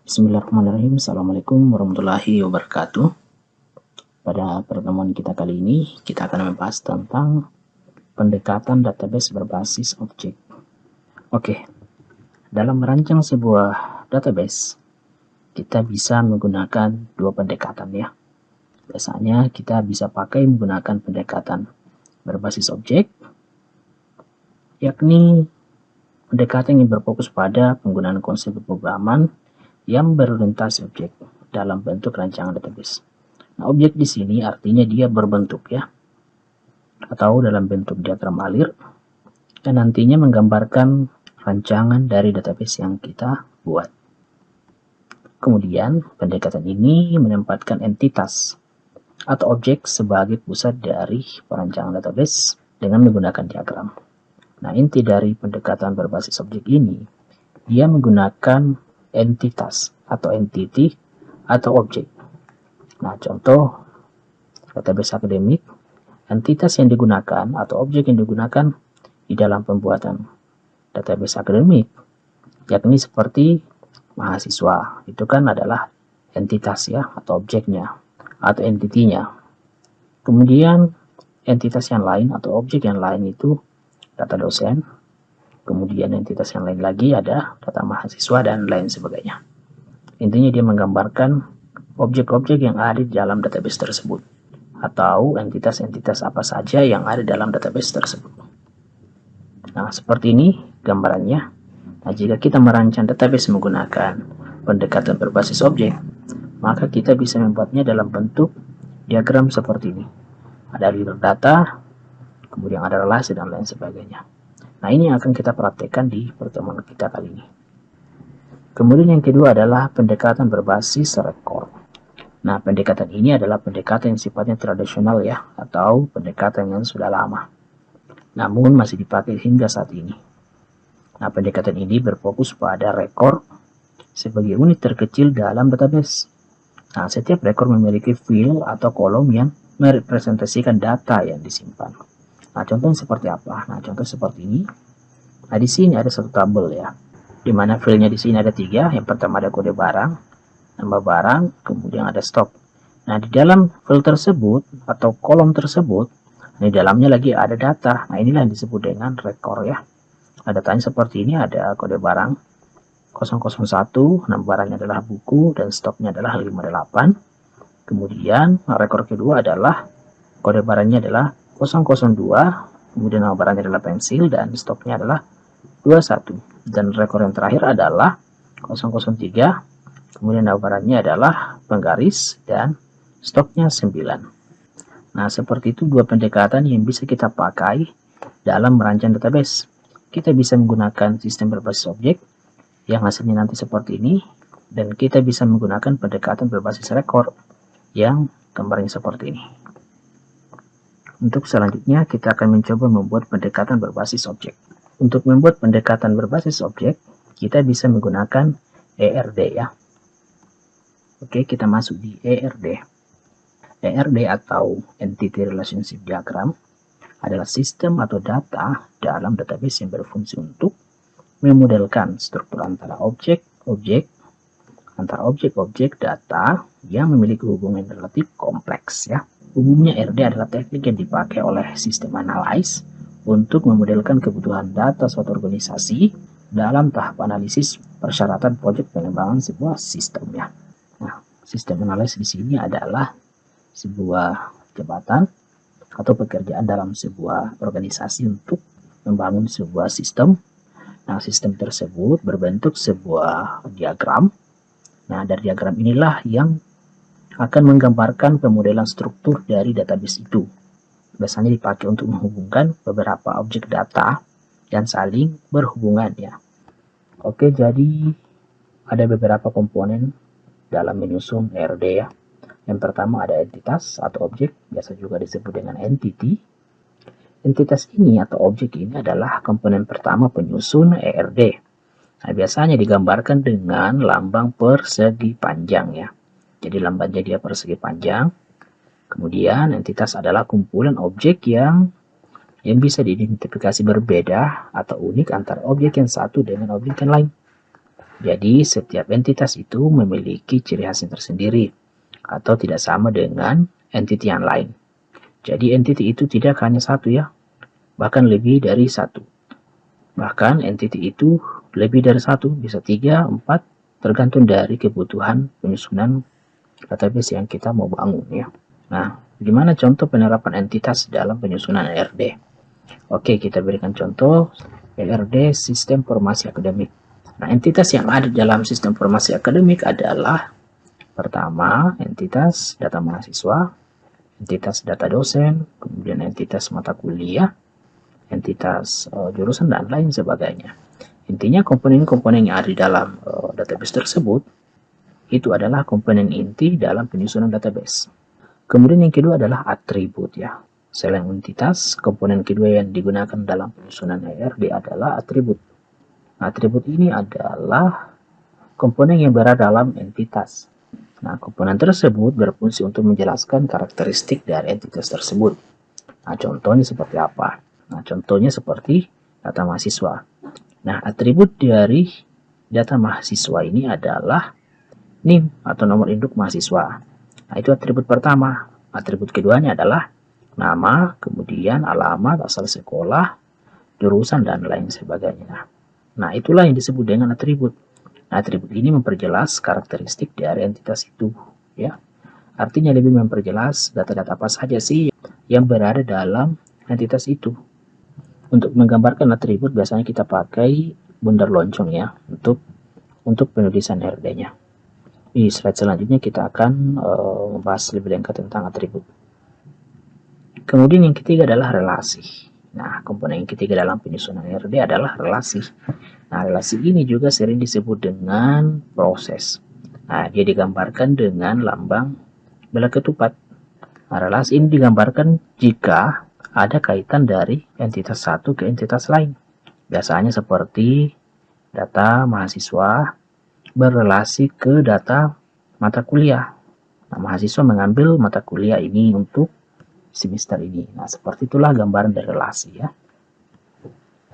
Bismillahirrahmanirrahim. Assalamualaikum warahmatullahi wabarakatuh. Pada pertemuan kita kali ini, kita akan membahas tentang pendekatan database berbasis objek. Oke, dalam merancang sebuah database, kita bisa menggunakan dua pendekatan ya. Biasanya kita bisa pakai menggunakan pendekatan berbasis objek, yakni pendekatan yang berfokus pada penggunaan konsep pemrograman yang berorientasi objek dalam bentuk rancangan database. Nah, objek di sini artinya dia berbentuk ya, atau dalam bentuk diagram alir, dan nantinya menggambarkan rancangan dari database yang kita buat. Kemudian, pendekatan ini menempatkan entitas atau objek sebagai pusat dari perancangan database dengan menggunakan diagram. Nah, inti dari pendekatan berbasis objek ini, dia menggunakan entitas atau entity atau objek. Nah, contoh database akademik, entitas yang digunakan atau objek yang digunakan di dalam pembuatan database akademik, yakni seperti mahasiswa, itu kan adalah entitas ya, atau objeknya, atau entitinya. Kemudian entitas yang lain atau objek yang lain itu data dosen, kemudian entitas yang lain lagi ada data mahasiswa dan lain sebagainya. Intinya dia menggambarkan objek-objek yang ada di dalam database tersebut, atau entitas-entitas apa saja yang ada dalam database tersebut. Nah, seperti ini gambarannya. Nah, jika kita merancang database menggunakan pendekatan berbasis objek, maka kita bisa membuatnya dalam bentuk diagram seperti ini. Ada alur data, kemudian ada relasi dan lain sebagainya. Nah, ini yang akan kita praktekkan di pertemuan kita kali ini. Kemudian yang kedua adalah pendekatan berbasis rekor. Nah, pendekatan ini adalah pendekatan yang sifatnya tradisional ya, atau pendekatan yang sudah lama, namun masih dipakai hingga saat ini. Nah, pendekatan ini berfokus pada rekor sebagai unit terkecil dalam database. Nah, setiap rekor memiliki field atau kolom yang merepresentasikan data yang disimpan. Nah, contohnya seperti apa? Nah, contoh seperti ini. Nah, di sini ada satu tabel ya, di mana filenya di sini ada 3. Yang pertama ada kode barang, nama barang, kemudian ada stok. Nah, di dalam file tersebut atau kolom tersebut, di dalamnya lagi ada data. Nah, inilah yang disebut dengan rekor ya. Nah, datanya seperti ini, ada kode barang 001, nama barangnya adalah buku, dan stoknya adalah 58. Kemudian rekor kedua adalah kode barangnya adalah 002, kemudian nama barangnya adalah pensil, dan stoknya adalah 21. Dan rekor yang terakhir adalah 003, kemudian nama barangnya adalah penggaris, dan stoknya 9. Nah, seperti itu dua pendekatan yang bisa kita pakai dalam merancang database. Kita bisa menggunakan sistem berbasis objek yang hasilnya nanti seperti ini, dan kita bisa menggunakan pendekatan berbasis rekor yang gambarnya seperti ini. Untuk selanjutnya kita akan mencoba membuat pendekatan berbasis objek. Untuk membuat pendekatan berbasis objek, kita bisa menggunakan ERD ya. Oke, kita masuk di ERD. ERD atau Entity Relationship Diagram adalah sistem atau data dalam database yang berfungsi untuk memodelkan struktur antara objek-objek data yang memiliki hubungan relatif kompleks ya. Umumnya ERD adalah teknik yang dipakai oleh sistem analis untuk memodelkan kebutuhan data suatu organisasi dalam tahap analisis persyaratan proyek pengembangan sebuah sistem ya. Nah, sistem analis di sini adalah sebuah jabatan atau pekerjaan dalam sebuah organisasi untuk membangun sebuah sistem. Nah, sistem tersebut berbentuk sebuah diagram. Nah, dari diagram inilah yang akan menggambarkan pemodelan struktur dari database itu. Biasanya dipakai untuk menghubungkan beberapa objek data yang saling berhubungan ya. Oke, jadi ada beberapa komponen dalam menyusun ERD ya. Yang pertama ada entitas atau objek, biasa juga disebut dengan entity. Entitas ini atau objek ini adalah komponen pertama penyusun ERD. Nah, biasanya digambarkan dengan lambang persegi panjang ya. Jadi lambangnya dia persegi panjang. Kemudian entitas adalah kumpulan objek yang bisa diidentifikasi berbeda atau unik antara objek yang satu dengan objek yang lain. Jadi setiap entitas itu memiliki ciri khasnya tersendiri atau tidak sama dengan entity yang lain. Jadi entity itu tidak hanya satu ya, bahkan lebih dari satu. Bahkan entity itu lebih dari satu, bisa 3, 4, tergantung dari kebutuhan penyusunan database yang kita mau bangun ya. Nah, gimana contoh penerapan entitas dalam penyusunan ERD? Oke, kita berikan contoh ERD Sistem Informasi Akademik. Nah, entitas yang ada dalam sistem informasi akademik adalah pertama, entitas data mahasiswa, entitas data dosen, kemudian entitas mata kuliah, entitas jurusan, dan lain sebagainya. Intinya komponen-komponen yang ada di dalam database tersebut itu adalah komponen inti dalam penyusunan database. Kemudian yang kedua adalah atribut ya. Selain entitas, komponen kedua yang digunakan dalam penyusunan ERD adalah atribut. Atribut ini adalah komponen yang berada dalam entitas. Nah, komponen tersebut berfungsi untuk menjelaskan karakteristik dari entitas tersebut. Nah, contohnya seperti apa? Nah, contohnya seperti data mahasiswa. Nah, atribut dari data mahasiswa ini adalah NIM atau nomor induk mahasiswa. Nah, itu atribut pertama. Atribut keduanya adalah nama, kemudian alamat, asal sekolah, jurusan, dan lain sebagainya. Nah, itulah yang disebut dengan atribut. Nah, atribut ini memperjelas karakteristik dari entitas itu, ya. Artinya lebih memperjelas data-data apa saja sih yang berada dalam entitas itu. Untuk menggambarkan atribut biasanya kita pakai bundar lonceng ya untuk penulisan RD-nya. Di slide selanjutnya kita akan membahas lebih lengkap tentang atribut. Kemudian yang ketiga adalah relasi. Nah, komponen yang ketiga dalam penyusunan RD adalah relasi. Nah, relasi ini juga sering disebut dengan proses. Nah, dia digambarkan dengan lambang bela ketupat. Nah, relasi ini digambarkan jika ada kaitan dari entitas satu ke entitas lain. Biasanya seperti data mahasiswa berrelasi ke data mata kuliah. Nah, mahasiswa mengambil mata kuliah ini untuk semester ini. Nah, seperti itulah gambaran dari relasi ya.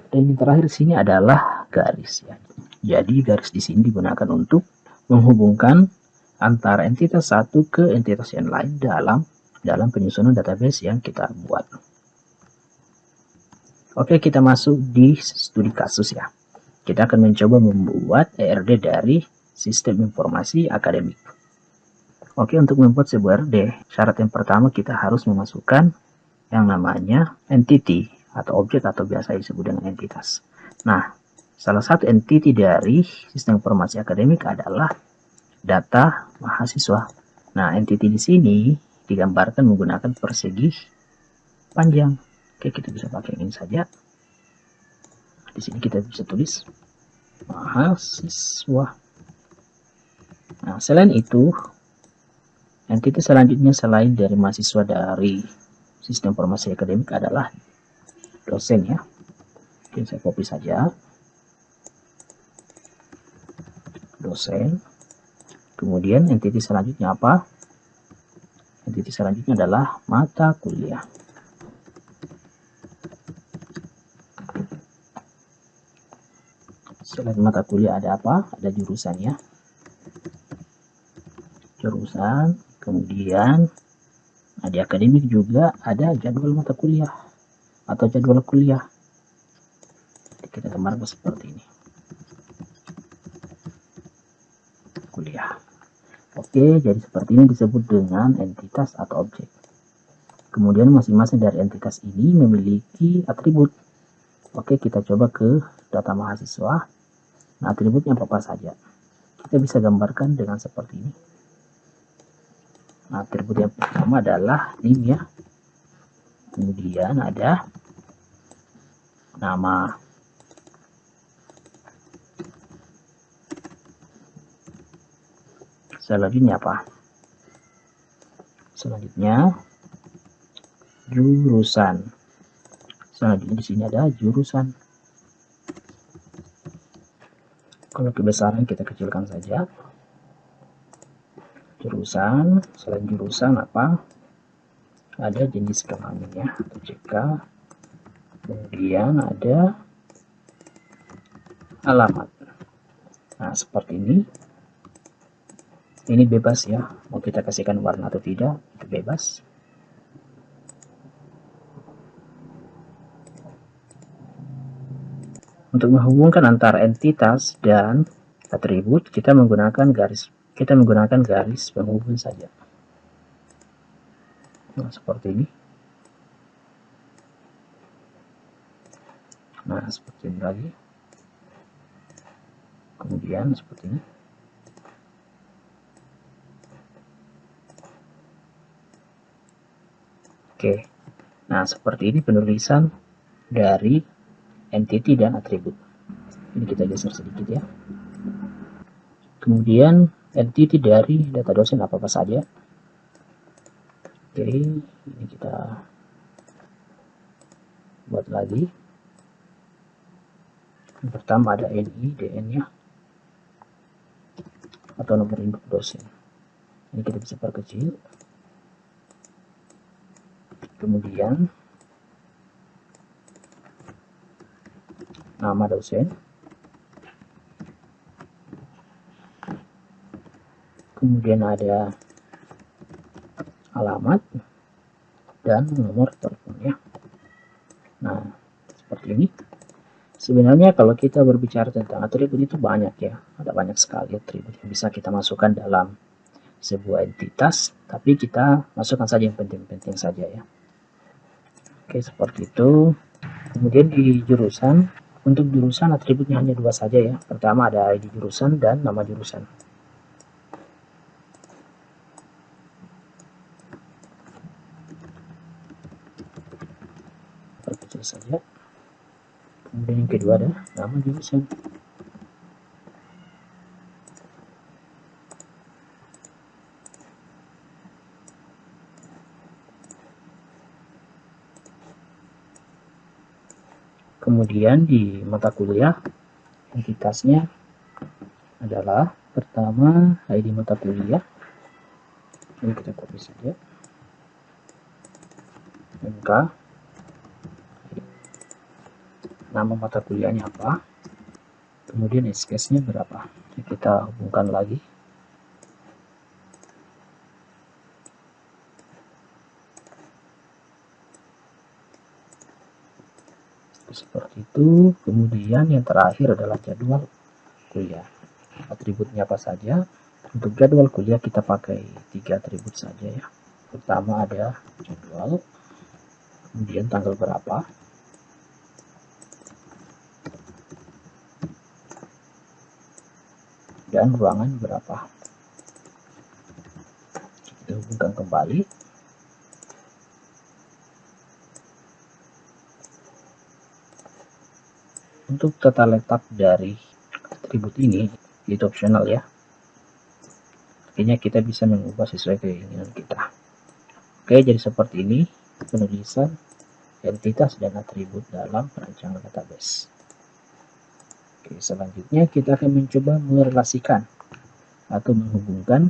Dan yang terakhir di sini adalah garis ya. Jadi garis di sini digunakan untuk menghubungkan antara entitas satu ke entitas yang lain dalam penyusunan database yang kita buat. Oke, kita masuk di studi kasus ya. Kita akan mencoba membuat ERD dari sistem informasi akademik. Oke, untuk membuat sebuah ERD, syarat yang pertama kita harus memasukkan yang namanya entity atau objek atau biasa disebut dengan entitas. Nah, salah satu entity dari sistem informasi akademik adalah data mahasiswa. Nah, entity di sini digambarkan menggunakan persegi panjang. Oke, kita bisa pakai ini saja. Di sini kita bisa tulis mahasiswa. Nah, selain itu, entity selanjutnya selain dari mahasiswa dari sistem informasi akademik adalah dosen ya. Oke, saya copy saja. Dosen. Kemudian entity selanjutnya apa? Entity selanjutnya adalah mata kuliah. Selain mata kuliah ada apa? Ada jurusannya. Jurusan, kemudian di akademik juga ada jadwal mata kuliah atau jadwal kuliah. Kita gambarkan seperti ini. Kuliah. Oke, jadi seperti ini disebut dengan entitas atau objek. Kemudian masing-masing dari entitas ini memiliki atribut. Oke, kita coba ke data mahasiswa. Nah, atributnya apa saja? Kita bisa gambarkan dengan seperti ini. Nah, atribut yang pertama adalah NIM ya. Kemudian ada nama. Selanjutnya apa? Selanjutnya jurusan. Selanjutnya di sini ada jurusan. Kalau kebesaran kita kecilkan saja. Jurusan, selain jurusan apa? Ada jenis kelamin ya, atau JK. Kemudian ada alamat. Nah, seperti ini bebas ya, mau kita kasihkan warna atau tidak, itu bebas. Untuk menghubungkan antara entitas dan atribut, kita menggunakan garis penghubung saja. Nah, seperti ini. Nah, seperti ini lagi. Kemudian seperti ini. Oke. Nah, seperti ini penulisan dari entity dan atribut. Ini kita geser sedikit ya. Kemudian entity dari data dosen apa saja. Oke, ini kita buat lagi. Yang pertama ada NI, DN-nya, atau nomor induk dosen. Ini kita bisa perkecil. Kemudian nama dosen, kemudian ada alamat dan nomor teleponnya. Nah, seperti ini. Sebenarnya kalau kita berbicara tentang atribut itu banyak ya, ada banyak sekali atribut yang bisa kita masukkan dalam sebuah entitas, tapi kita masukkan saja yang penting-penting saja ya. Oke, seperti itu. Kemudian di jurusan, untuk jurusan atributnya hanya dua saja ya. Pertama ada ID jurusan dan nama jurusan. Perkecil saja. Kemudian yang kedua ada nama jurusan. Kemudian di mata kuliah, entitasnya adalah pertama ID mata kuliah. Ini kita copy saja. MK, nama mata kuliahnya apa, kemudian SKS-nya berapa. Kita hubungkan lagi. Seperti itu. Kemudian yang terakhir adalah jadwal kuliah. Atributnya apa saja? Untuk jadwal kuliah kita pakai 3 atribut saja ya. Pertama ada jadwal, kemudian tanggal berapa, dan ruangan berapa. Kita hubungkan kembali. Untuk tata letak dari atribut ini itu opsional ya. Artinya kita bisa mengubah sesuai keinginan kita. Oke, jadi seperti ini penulisan entitas dan atribut dalam perancangan database. Oke, selanjutnya kita akan mencoba merelasikan atau menghubungkan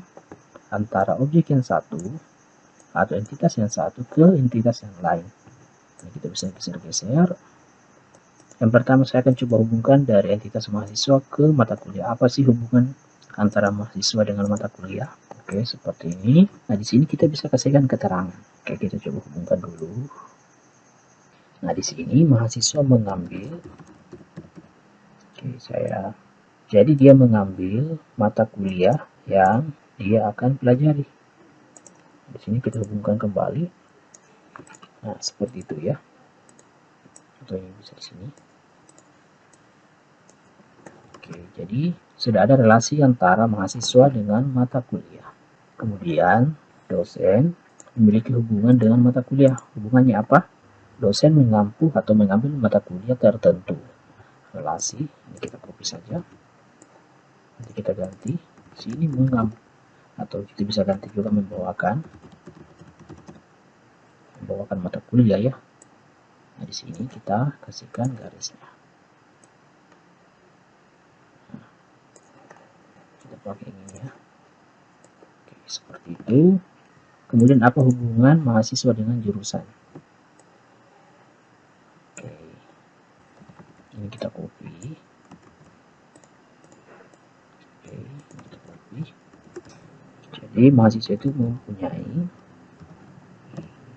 antara objek yang satu atau entitas yang satu ke entitas yang lain. Nah, kita bisa geser-geser. Yang pertama saya akan coba hubungkan dari entitas mahasiswa ke mata kuliah. Apa sih hubungan antara mahasiswa dengan mata kuliah? Oke, seperti ini. Nah, di sini kita bisa kasihkan keterangan. Oke, kita coba hubungkan dulu. Nah, di sini mahasiswa mengambil, jadi dia mengambil mata kuliah yang dia akan pelajari. Di sini kita hubungkan kembali. Nah, seperti itu ya. Atau yang bisa di sini. Oke, jadi sudah ada relasi antara mahasiswa dengan mata kuliah. Kemudian dosen memiliki hubungan dengan mata kuliah. Hubungannya apa? Dosen mengampu atau mengambil mata kuliah tertentu. Relasi ini kita copy saja. Nanti kita ganti. Sini mengampu, atau kita bisa ganti juga membawakan mata kuliah ya. Nah, di sini kita kasihkan garisnya. Kita pakai ini ya. Oke, seperti itu. Kemudian apa hubungan mahasiswa dengan jurusan? Oke, ini kita copy. Jadi mahasiswa itu mempunyai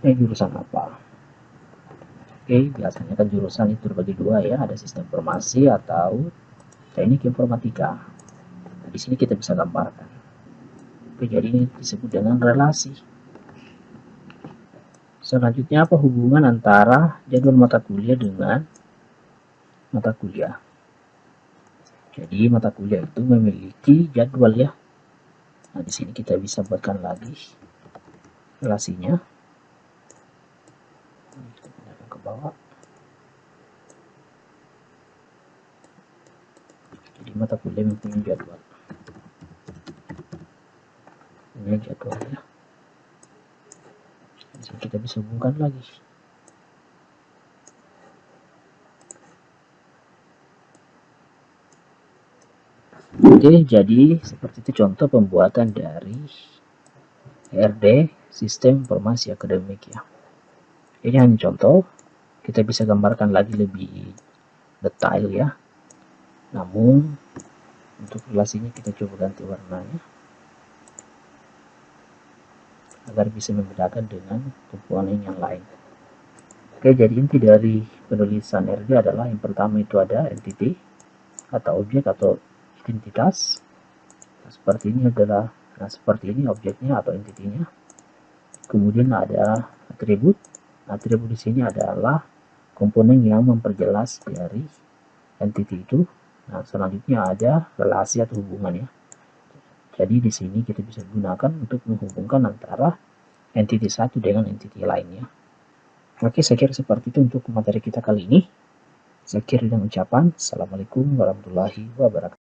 jurusan apa. Oke, biasanya kan jurusan itu terbagi dua ya, ada sistem informasi atau teknik informatika. Nah, di sini kita bisa gambarkan. Oke, jadi ini disebut dengan relasi. Selanjutnya apa hubungan antara jadwal mata kuliah dengan mata kuliah? Jadi mata kuliah itu memiliki jadwal ya. Nah, di sini kita bisa buatkan lagi relasinya. Kita pindahkan ke bawah. Jadi mata kuliah mempunyai jadwal. Ini jadwalnya. Di sini kita bisa hubungkan lagi. Oke, jadi seperti itu contoh pembuatan dari ERD, Sistem Informasi Akademik ya. Ini hanya contoh, kita bisa gambarkan lagi lebih detail ya. Namun untuk relasinya kita coba ganti warnanya agar bisa membedakan dengan komponen yang lain. Oke, jadi inti dari penulisan ERD adalah yang pertama itu ada entity atau objek atau identitas. Nah, seperti ini adalah, seperti ini objeknya atau entitinya. Kemudian ada atribut. Atribut di sini adalah komponen yang memperjelas dari entity itu. Nah, selanjutnya ada relasi atau hubungan ya. Jadi di sini kita bisa gunakan untuk menghubungkan antara entity satu dengan entity lainnya. Oke, saya kira seperti itu untuk materi kita kali ini. Saya akhiri dengan ucapan Assalamualaikum warahmatullahi wabarakatuh.